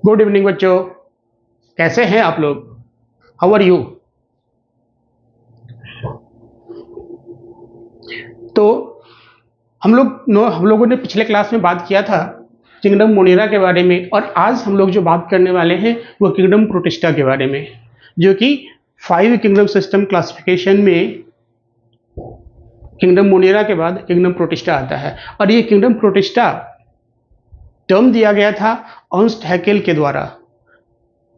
Good evening बच्चों, कैसे हैं आप लोग? How are you? तो हम लोगों ने पिछले क्लास में बात किया था किंगडम मोनेरा के बारे में, और आज हम लोग जो बात करने वाले हैं वो किंगडम प्रोटिस्टा के बारे में, जो कि 5 किंगडम सिस्टम क्लासिफिकेशन में किंगडम मोनेरा के बाद किंगडम प्रोटिस्टा आता है। और ये किंगडम प्रोटिस्टा टर्म दिया गया था अर्नस्ट हैकेल के द्वारा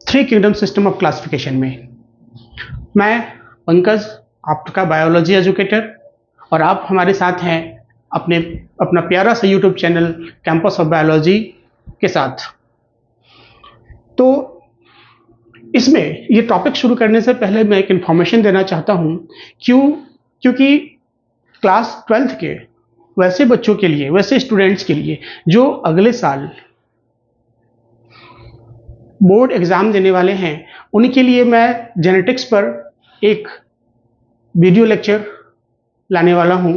3 किंगडम सिस्टम ऑफ क्लासिफिकेशन में। मैं पंकज, आपका बायोलॉजी एजुकेटर, और आप हमारे साथ हैं अपना प्यारा सा YouTube channel campus of biology के साथ। तो इसमें ये टॉपिक शुरू करने से पहले मैं एक इन्फॉर्मेशन देना चाहता हूँ, क्योंकि क्लास 12th के वैसे बच्चों के लिए, वैसे स्टूडेंट्स के लिए जो अगले साल बोर्ड एग्जाम देने वाले हैं, उनके लिए मैं जेनेटिक्स पर एक वीडियो लेक्चर लाने वाला हूं,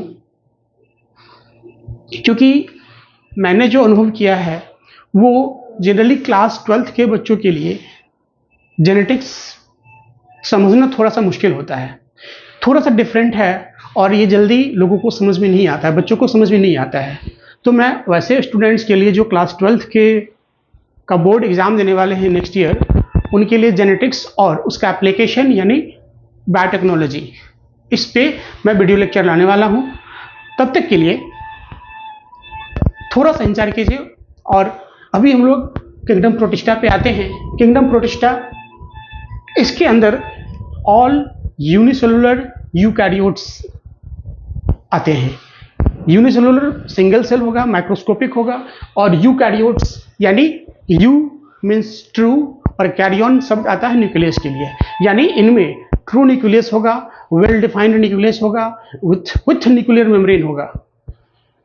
क्योंकि मैंने जो अनुभव किया है वो जनरली क्लास 12th के बच्चों के लिए जेनेटिक्स समझना थोड़ा सा मुश्किल होता है, थोड़ा सा डिफरेंट है, और ये जल्दी लोगों को समझ में नहीं आता है, बच्चों को समझ में नहीं आता है। तो मैं वैसे स्टूडेंट्स के लिए जो क्लास 12th के का बोर्ड एग्जाम देने वाले हैं नेक्स्ट ईयर, उनके लिए जेनेटिक्स और उसका एप्लीकेशन यानी बायोटेक्नोलॉजी, इस पे मैं वीडियो लेक्चर लाने वाला हूं। तब तक के लिए थोड़ा सा इंतजार कीजिए। और अभी हम लोग किंगडम प्रोटिस्टा पे आते हैं। किंगडम प्रोटिस्टा, इसके अंदर ऑल यूनिसेलुलर यूकैरियोट्स आते हैं। यूनिसेलुलर सिंगल सेल होगा, माइक्रोस्कोपिक होगा, और यूकैरियोट्स यानी यू मीन्स ट्रू और कैरियन शब्द आता है न्यूक्लियस के लिए, यानी इनमें ट्रू न्यूक्लियस होगा, वेल डिफाइंड न्यूक्लियस होगा, विथ न्यूक्लियर मेम्ब्रेन होगा।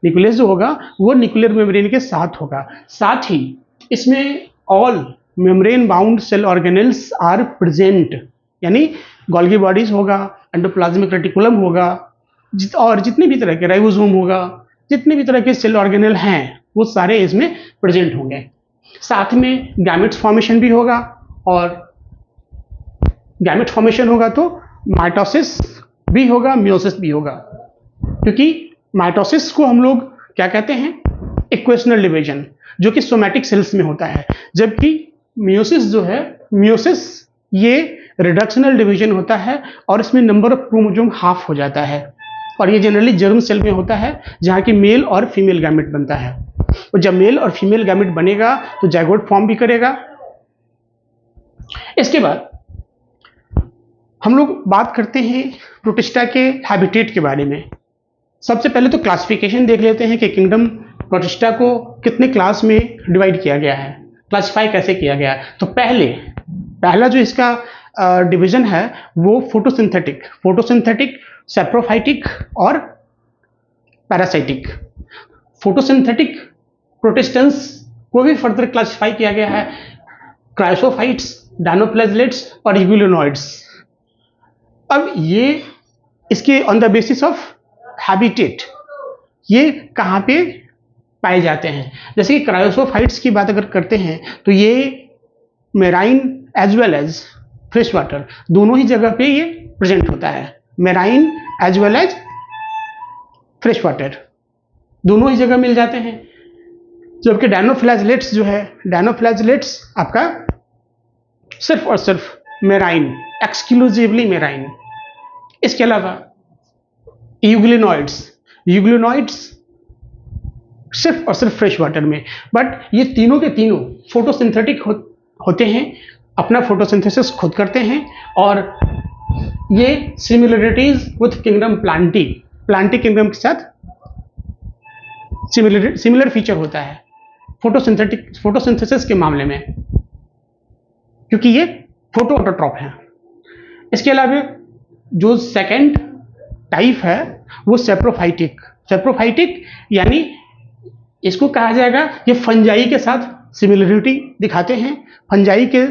न्यूक्लियस जो होगा वो न्यूक्लियर मेम्ब्रेन के साथ होगा। साथ ही इसमें all membrane bound cell organelles are present, यानी गोल्गी बॉडीज होगा, एंडोप्लाज्मिक रेटिकुलम होगा, और जितने भी तरह के राइबोसोम होगा, जितने भी तरह के सेल ऑर्गेनेल हैं वो सारे इसमें प्रेजेंट होंगे। साथ में गैमेट्स फॉर्मेशन भी होगा, और गैमेट फॉर्मेशन होगा तो माइटोसिस भी होगा, मियोसिस भी होगा। क्योंकि माइटोसिस को हम लोग क्या कहते हैं, इक्वेशनल डिवीजन, जो कि सोमैटिक सेल्स में होता है, जबकि मियोसिस जो है, मियोसिस ये रिडक्शनल डिवीजन होता है, और इसमें नंबर ऑफ क्रोमोसोम हाफ हो जाता है, और ये जनरली जर्म सेल में होता है, जहाँ की मेल और फीमेल गैमेट बनता है। और जब मेल और फीमेल गैमेट बनेगा तो जाइगोट फॉर्म भी करेगा। इसके बाद हम लोग बात करते हैं प्रोटिस्टा के हैबिटेट के बारे में। सबसे पहले तो क्लासिफिकेशन देख लेते हैं कि किंगडम प्रोटिस्टा को कितने क्लास में डिवाइड किया गया है, क्लासिफाई कैसे किया गया है। तो पहला जो इसका डिवीजन है वो फोटोसिंथेटिक, सैप्रोफाइटिक और पैरासाइटिक। फोटोसिंथेटिक प्रोटिस्टेंस को भी फर्दर क्लासिफाई किया गया है, क्रायोसोफाइट्स, डायनोप्लाज्मेट्स और यूग्लिनोइड्स। अब ये इसके on the basis of habitat ये कहाँ पे पाए जाते हैं। जैसे कि क्रायोसोफाइट्स की बात अगर करते हैं तो ये marine as well as fresh water, दोनों ही जगह पे ये प्रेजेंट होता है। Marine as well as fresh water दोनों ही जगह मिल जाते हैं। जबकि डायनोफ्लैजलेट्स जो है, डायनोफ्लैजलेट्स आपका सिर्फ और सिर्फ मेराइन, एक्सक्लूसिवली मेराइन। इसके अलावा यूग्लिनोइड्स सिर्फ और सिर्फ फ्रेश वाटर में। बट ये तीनों के तीनों फोटोसिंथेटिक होते हैं, अपना फोटोसिंथेसिस खुद करते हैं, और ये similarities with kingdom Plantae kingdom के साथ सिमिलर फीचर होता है फोटोसिंथेसिस के मामले में, क्योंकि ये फोटो ऑटोट्रॉप है। इसके अलावा जो सेकंड टाइप है वो सेप्रोफाइटिक यानी इसको कहा जाएगा ये फंजाई के साथ सिमिलरिटी दिखाते हैं, फंजाई के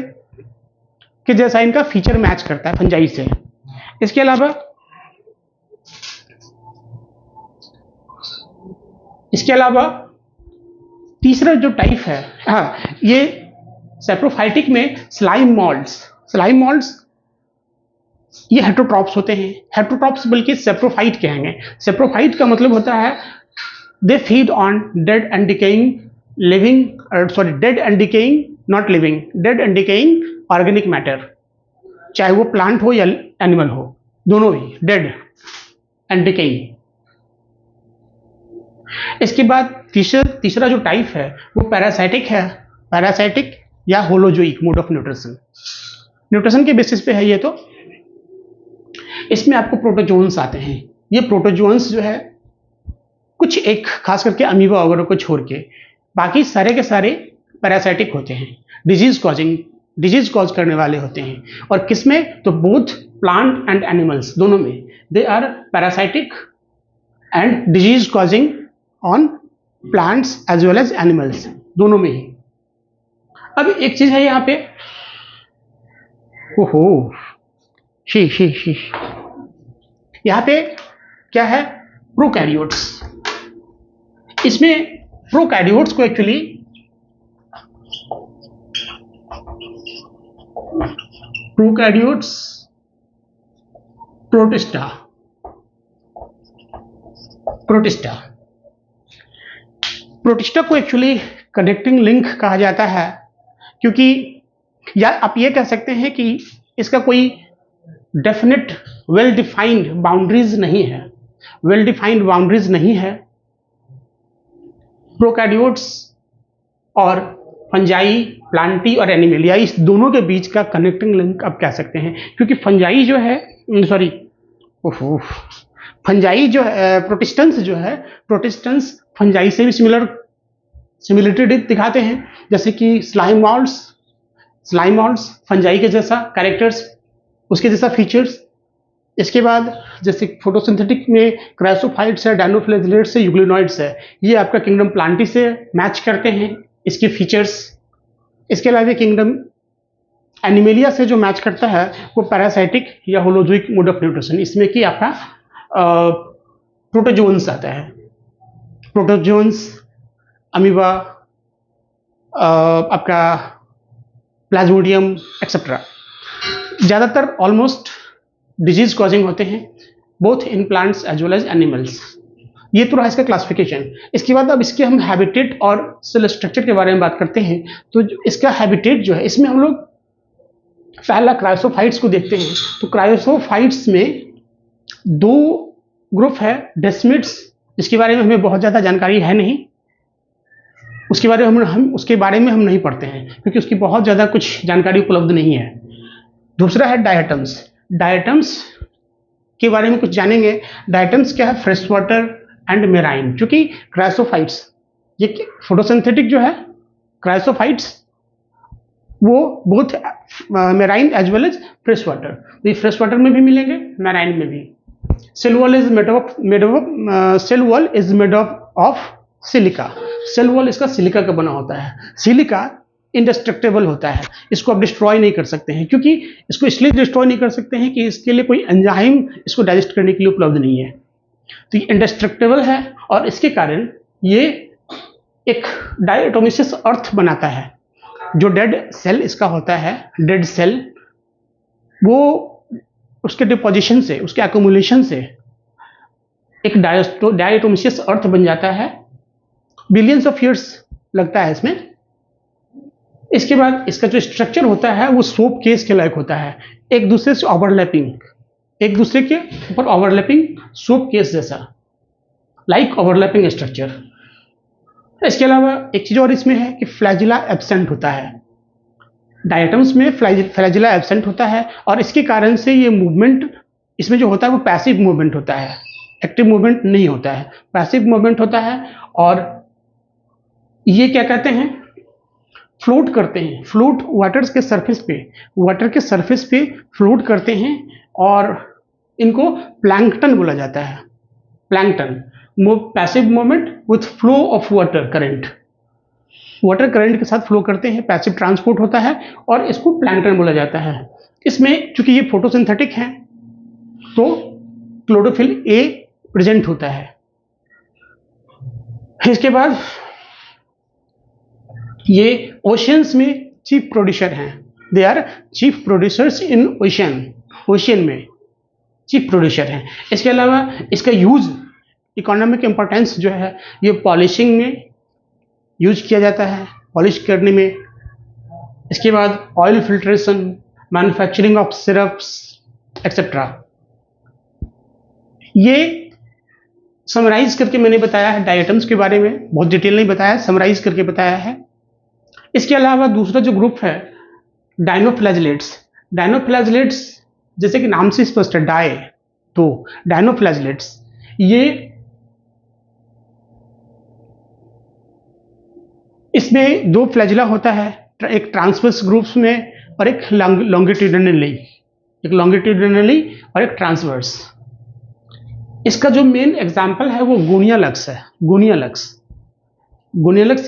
जैसा इनका फीचर मैच करता है फंजाई से। इसके अलावा तीसरा जो टाइप है, हाँ, ये सेप्रोफाइटिक में स्लाइम मोल्ड्स ये हेटरोट्रॉप्स होते हैं। हेटरोट्रॉप्स बल्कि सेप्रोफाइट कहेंगे। सेप्रोफाइट का मतलब होता है they feed on dead and decaying organic matter, चाहे वो प्लांट हो या एनिमल हो, दोनों ही डेड एंड डिकेइंग। इसके बाद तीसरा जो टाइप है वो पैरासाइटिक है। पैरासाइटिक या होलोजोइक मोड ऑफ न्यूट्रिशन के बेसिस पे है ये। तो इसमें आपको प्रोटोजोन्स आते हैं। ये प्रोटोजोन्स जो है कुछ एक खास करके अमीबा वगैरह को छोड़ के बाकी सारे के सारे पैरासाइटिक होते हैं, डिजीज कॉज करने वाले होते हैं। और किसमें? तो बोथ प्लांट एंड एनिमल्स, दोनों में they are parasitic and disease causing on plants as well as animals, दोनों में ही। अब एक चीज है यहाँ पे, ओहो शी यहाँ पे क्या है? प्रोकैरियोट्स। इसमें प्रोकैरियोट्स को एक्चुअली प्रोकैरियोट्स प्रोटिस्टा को एक्चुअली कनेक्टिंग लिंक कहा जाता है, क्योंकि या आप ये कह सकते हैं कि इसका कोई डेफिनेट वेल डिफाइंड बाउंड्रीज नहीं है। प्रोकैरियोट्स और फंजाई, प्लांटी और एनिमेलिया, इस दोनों के बीच का कनेक्टिंग लिंक आप कह सकते हैं, क्योंकि फंजाई जो है फंजाई जो है, प्रोटिस्टेंस फंजाई से भी सिमिलरिटी दिखाते हैं, जैसे कि स्लाइम मॉल्ड्स फंजाई के जैसा कैरेक्टर्स, उसके जैसा फीचर्स। इसके बाद जैसे फोटोसिंथेटिक में क्राइसोफाइट्स है, डायनोफ्लैजिलेट्स है, यूग्लिनॉइड्स है, ये आपका किंगडम प्लांटी से मैच करते हैं इसके फीचर्स। इसके अलावा किंगडम एनिमेलिया से जो मैच करता है वो पैरासाइटिक या होलोजोइक मोड ऑफ न्यूट्रिशन, इसमें कि आपका प्रोटोजोन्स आता है। प्रोटोजोन्स, अमीबा, आपका प्लाज्मोडियम एक्सेट्रा, ज़्यादातर ऑलमोस्ट डिजीज कॉजिंग होते हैं, both in plants as well as animals. ये तो रहा इसका क्लासिफिकेशन। इसके बाद अब इसके हम हैबिटेट और सेल स्ट्रक्चर के बारे में बात करते हैं। तो इसका हैबिटेट जो है, इसमें हम लोग पहला क्रायोसोफाइट्स को देखते हैं। तो क्रायोसोफाइट्स में दो ग्रुप है, डेस्मिड्स, जिसके बारे में हमें बहुत ज़्यादा जानकारी है नहीं, उसके बारे में हम नहीं पढ़ते हैं, क्योंकि उसकी बहुत ज़्यादा कुछ जानकारी उपलब्ध नहीं है। दूसरा है डायटम्स के बारे में कुछ जानेंगे। डायटम्स क्या है? Fresh water and marine. चूंकि क्रायोसोफाइट्स, ये फोटोसिंथेटिक जो है क्रायोसोफाइट्स, वो both marine as well as fresh water, तो ये फ्रेश वाटर में भी मिलेंगे, मेराइन में भी। Cell wall is made of silica. Cell wall इसका सिलिका का बना होता है। सिलिका इंडेस्ट्रक्टेबल होता है, इसको आप डिस्ट्रॉय नहीं कर सकते हैं, क्योंकि इसको इसलिए डिस्ट्रॉय नहीं कर सकते हैं कि इसके लिए कोई एंजाइम इसको डाइजेस्ट करने के लिए उपलब्ध नहीं है। तो ये इंडेस्ट्रक्टेबल है और इसके कारण ये एक डायटोमिसिस अर्थ बनाता है। जो डेड सेल इसका होता है, डेड सेल, वो उसके डिपोजिशन से, उसके एक्युमुलेशन से एक डायटोमिसिस अर्थ बन जाता है। बिलियंस ऑफ ईयर्स लगता है इसमें। इसके बाद इसका जो स्ट्रक्चर होता है वो सोप केस के लायक होता है, एक दूसरे से ओवरलैपिंग, एक दूसरे के ऊपर ओवरलैपिंग, सोप केस जैसा, लाइक ओवरलैपिंग स्ट्रक्चर। इसके अलावा एक चीज और इसमें है कि फ्लैजिला एब्सेंट होता है। डायटम्स में फ्लैजिला एब्सेंट होता है और इसके कारण से ये मूवमेंट इसमें जो होता है वो पैसिव मूवमेंट होता है, एक्टिव मूवमेंट नहीं होता है, पैसिव मूवमेंट होता है। और ये क्या कहते हैं? फ्लोट करते हैं, फ्लोट वाटर के सरफेस पे फ्लोट करते हैं और इनको प्लैंकटन बोला जाता है। Plankton, passive movement with flow of water current के साथ फ्लो करते हैं, पैसिव ट्रांसपोर्ट होता है और इसको प्लैंकटन बोला जाता है। इसमें चूंकि ये फोटोसिंथेटिक है तो क्लोरोफिल ए प्रेजेंट होता है। इसके बाद ये ओशंस में चीफ प्रोड्यूसर हैं, they are chief producers in ocean में चीफ प्रोड्यूसर हैं। इसके अलावा इसका यूज, इकोनॉमिक इम्पोर्टेंस जो है, ये पॉलिशिंग में यूज किया जाता है, पॉलिश करने में। इसके बाद oil filtration, manufacturing of syrups etcetera. ये समराइज करके मैंने बताया है डाइटम्स के बारे में, बहुत डिटेल नहीं बताया, समराइज करके बताया है। इसके अलावा दूसरा जो ग्रुप है डाइनोफ्लैजिलेट्स। डाइनोफ्लैजिलेट्स जैसे कि नाम से स्पष्ट है, तो डाइनोफ्लैजिलेट्स ये इसमें दो फ्लैजिला होता है, एक ट्रांसवर्स ग्रुप्स में और एक लॉन्गिट्यूडिनली, एक लॉन्गिट्यूडिनली और एक ट्रांसवर्स। इसका जो मेन एग्जाम्पल है वो गोनियालक्स है। गोनियालक्स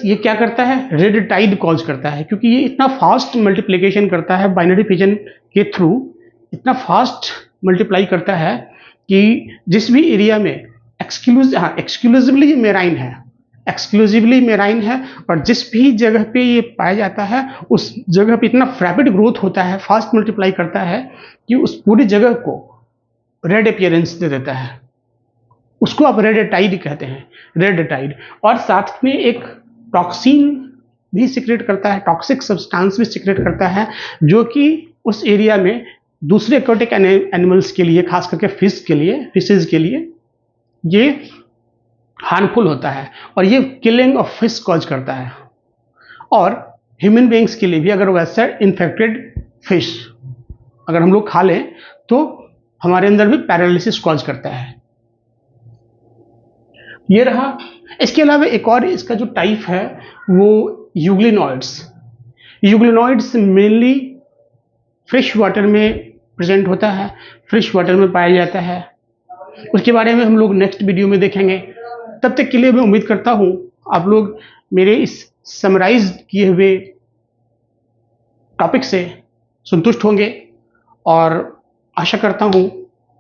ये क्या करता है, रेड टाइड कॉज करता है, क्योंकि ये इतना फास्ट मल्टीप्लिकेशन करता है बाइनरी फिजन के थ्रू, इतना फास्ट मल्टीप्लाई करता है कि जिस भी एरिया में एक्सक्लूसिवली मेराइन है और जिस भी जगह पे ये पाया जाता है उस जगह पे इतना रैपिड ग्रोथ होता है, फास्ट मल्टीप्लाई करता है कि उस पूरी जगह को रेड अपीयरेंस दे देता है। उसको आप रेड टाइड कहते हैं, रेड टाइड। और साथ में एक टॉक्सिन भी सिक्रेट करता है, टॉक्सिक सब्सटेंस भी सिक्रेट करता है, जो कि उस एरिया में दूसरे एक्वाटिक एनिमल्स के लिए, खास करके फिशेज के लिए ये हार्मफुल होता है और ये किलिंग ऑफ फिश कॉज करता है। और ह्यूमन बीइंग्स के लिए भी, अगर वैसा इन्फेक्टेड फिश अगर हम लोग खा लें तो हमारे अंदर भी पैरालिसिस कॉज करता है। ये रहा। इसके अलावा एक और इसका जो टाइप है वो यूग्लिनॉइड्स मेनली फ्रेश वाटर में प्रेजेंट होता है, फ्रेश वाटर में पाया जाता है। उसके बारे में हम लोग नेक्स्ट वीडियो में देखेंगे। तब तक के लिए मैं उम्मीद करता हूं आप लोग मेरे इस समराइज किए हुए टॉपिक से संतुष्ट होंगे और आशा करता हूं,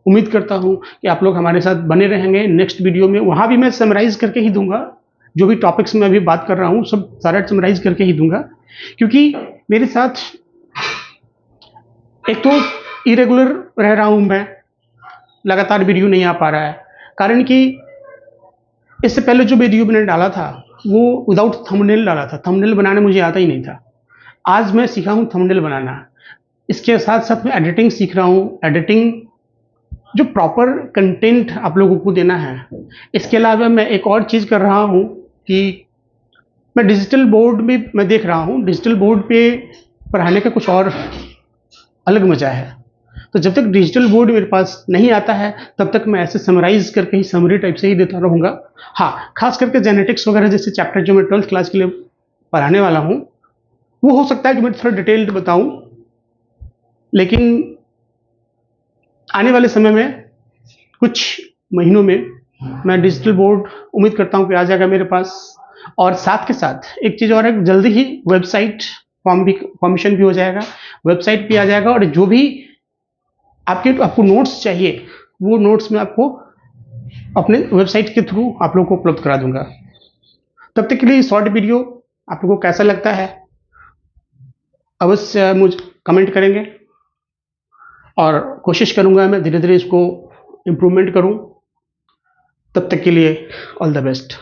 उम्मीद करता हूं कि आप लोग हमारे साथ बने रहेंगे। नेक्स्ट वीडियो में वहां भी मैं समराइज करके ही दूंगा, जो भी टॉपिक्स में अभी बात कर रहा हूं सब सारा समराइज करके ही दूंगा, क्योंकि मेरे साथ एक तो इरेगुलर रह रहा हूं, मैं लगातार वीडियो नहीं आ पा रहा है, कारण कि इससे पहले जो वीडियो मैंने डाला था वो विदाउट थंबनेल डाला था। थंबनेल बनाने मुझे आता ही नहीं था। आज मैं सीखा हूं थंबनेल बनाना। इसके साथ साथ मैं एडिटिंग सीख रहा हूं, एडिटिंग जो प्रॉपर कंटेंट आप लोगों को देना है। इसके अलावा मैं एक और चीज़ कर रहा हूं कि मैं डिजिटल बोर्ड में मैं देख रहा हूं, डिजिटल बोर्ड पे पढ़ाने का कुछ और अलग मजा है। तो जब तक डिजिटल बोर्ड मेरे पास नहीं आता है तब तक मैं ऐसे समराइज करके ही, समरी टाइप से ही देता रहूँगा। हाँ, खास करके जेनेटिक्स वगैरह जैसे चैप्टर जो मैं 12th क्लास के लिए पढ़ाने वाला हूँ वो हो सकता है कि मैं थोड़ा डिटेल्ड बताऊँ, लेकिन आने वाले समय में कुछ महीनों में मैं डिजिटल बोर्ड उम्मीद करता हूँ कि आ जाएगा मेरे पास। और साथ के साथ एक चीज़ और है, जल्दी ही वेबसाइट फॉर्मेशन भी हो जाएगा, वेबसाइट भी आ जाएगा और जो भी आपको नोट्स चाहिए वो नोट्स मैं आपको अपने वेबसाइट के थ्रू आप लोगों को उपलब्ध करा दूंगा। तब तक के लिए शॉर्ट वीडियो आप लोगों को कैसा लगता है अवश्य मुझे कमेंट करेंगे और कोशिश करूंगा मैं धीरे धीरे इसको इम्प्रूवमेंट करूं। तब तक के लिए ऑल द बेस्ट।